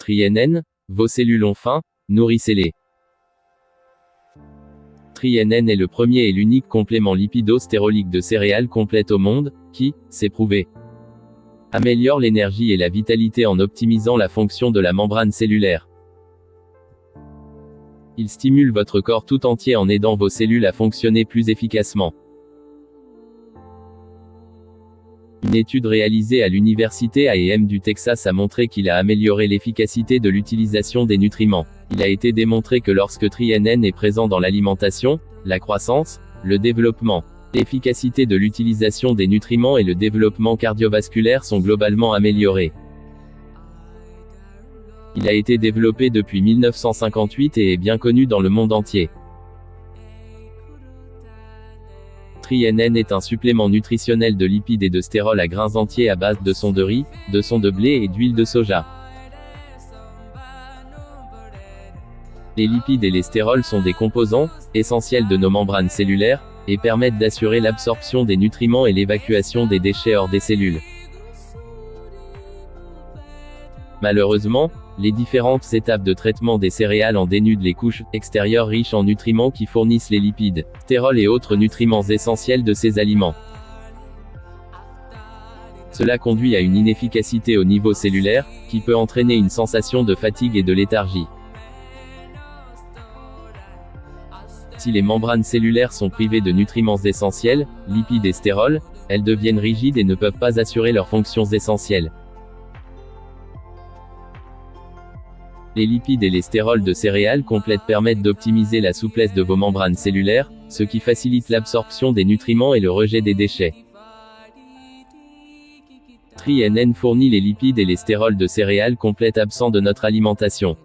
TriNN, vos cellules ont faim, nourrissez-les. TriNN est le premier et l'unique complément lipido-stérolique de céréales complète au monde, qui, c'est prouvé, améliore l'énergie et la vitalité en optimisant la fonction de la membrane cellulaire. Il stimule votre corps tout entier en aidant vos cellules à fonctionner plus efficacement. Une étude réalisée à l'université A&M du Texas a montré qu'il a amélioré l'efficacité de l'utilisation des nutriments. Il a été démontré que lorsque TriNN est présent dans l'alimentation, la croissance, le développement, l'efficacité de l'utilisation des nutriments et le développement cardiovasculaire sont globalement améliorés. Il a été développé depuis 1958 et est bien connu dans le monde entier. TriNN est un supplément nutritionnel de lipides et de stérols à grains entiers à base de son de riz, de son de blé et d'huile de soja. Les lipides et les stérols sont des composants essentiels de nos membranes cellulaires et permettent d'assurer l'absorption des nutriments et l'évacuation des déchets hors des cellules. Malheureusement, les différentes étapes de traitement des céréales en dénudent les couches extérieures riches en nutriments qui fournissent les lipides, stérols et autres nutriments essentiels de ces aliments. Cela conduit à une inefficacité au niveau cellulaire, qui peut entraîner une sensation de fatigue et de léthargie. Si les membranes cellulaires sont privées de nutriments essentiels, lipides et stérols, elles deviennent rigides et ne peuvent pas assurer leurs fonctions essentielles. Les lipides et les stérols de céréales complètes permettent d'optimiser la souplesse de vos membranes cellulaires, ce qui facilite l'absorption des nutriments et le rejet des déchets. TriNN fournit les lipides et les stérols de céréales complètes absents de notre alimentation.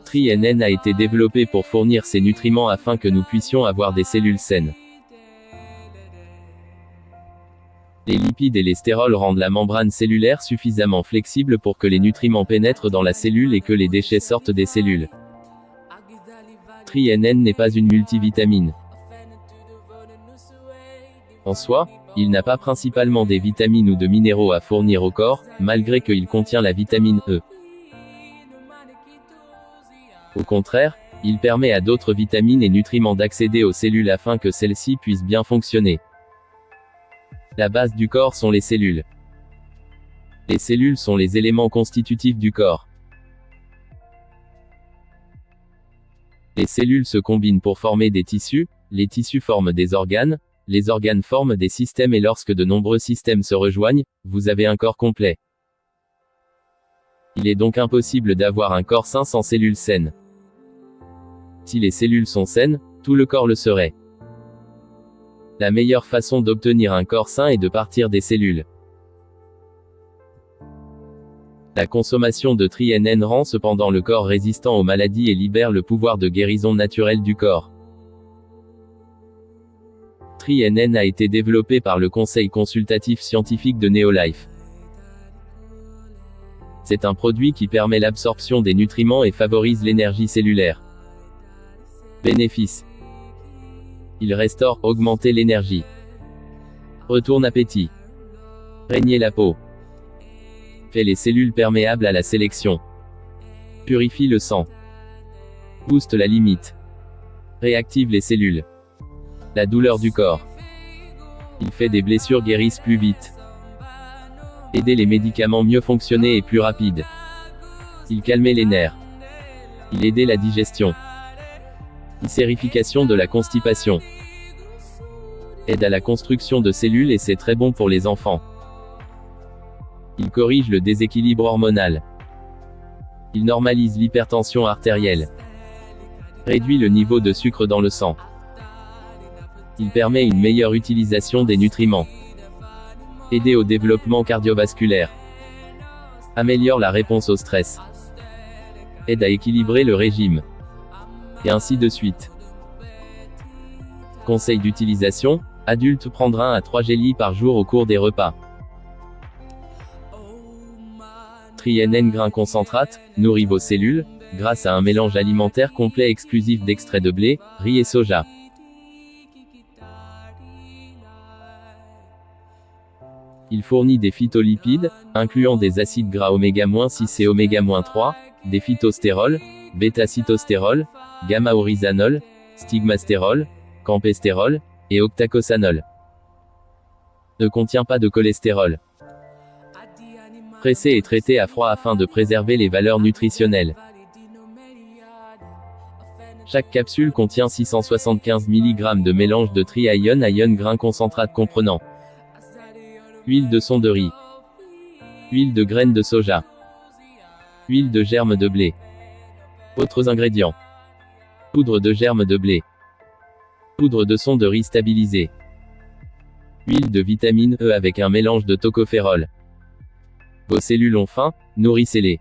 TriNN a été développé pour fournir ces nutriments afin que nous puissions avoir des cellules saines. Les lipides et les stérols rendent la membrane cellulaire suffisamment flexible pour que les nutriments pénètrent dans la cellule et que les déchets sortent des cellules. TriNN n'est pas une multivitamine. En soi, il n'a pas principalement des vitamines ou de minéraux à fournir au corps, malgré qu'il contient la vitamine E. Au contraire, il permet à d'autres vitamines et nutriments d'accéder aux cellules afin que celles-ci puissent bien fonctionner. La base du corps sont les cellules. Les cellules sont les éléments constitutifs du corps. Les cellules se combinent pour former des tissus, les tissus forment des organes, les organes forment des systèmes et lorsque de nombreux systèmes se rejoignent, vous avez un corps complet. Il est donc impossible d'avoir un corps sain sans cellules saines. Si les cellules sont saines, tout le corps le serait. La meilleure façon d'obtenir un corps sain est de partir des cellules. La consommation de TriNN rend cependant le corps résistant aux maladies et libère le pouvoir de guérison naturelle du corps. TriNN a été développé par le Conseil consultatif scientifique de Neolife. C'est un produit qui permet l'absorption des nutriments et favorise l'énergie cellulaire. Bénéfices. Il restaure, augmenter l'énergie. Retourne appétit. Régner la peau. Fait les cellules perméables à la sélection. Purifie le sang. Booste la limite. Réactive les cellules. La douleur du corps. Il fait des blessures guérissent plus vite. Aider les médicaments mieux fonctionner et plus rapide. Il calmait les nerfs. Il aidait la digestion. Sérification de la constipation. Aide à la construction de cellules et c'est très bon pour les enfants. Il corrige le déséquilibre hormonal. Il normalise l'hypertension artérielle. Réduit le niveau de sucre dans le sang. Il permet une meilleure utilisation des nutriments. Aider au développement cardiovasculaire. Améliore la réponse au stress. Aide à équilibrer le régime. Et ainsi de suite. Conseil d'utilisation, adulte prendre 1 à 3 gélis par jour au cours des repas. TriNN grain concentrate, nourrit vos cellules, grâce à un mélange alimentaire complet exclusif d'extraits de blé, riz et soja. Il fournit des phytolipides, incluant des acides gras oméga-6 et oméga-3, des phytostérols, bêta-cytostérol, gamma-oryzanol, stigmastérol, campestérol, et octacosanol. Ne contient pas de cholestérol. Pressé et traité à froid afin de préserver les valeurs nutritionnelles. Chaque capsule contient 675 mg de mélange de tri-ion grain concentrate comprenant huile de son de riz, huile de graines de soja, huile de germe de blé. Autres ingrédients: poudre de germe de blé, poudre de son de riz stabilisée, huile de vitamine E avec un mélange de tocopherol. Vos cellules ont faim, nourrissez-les.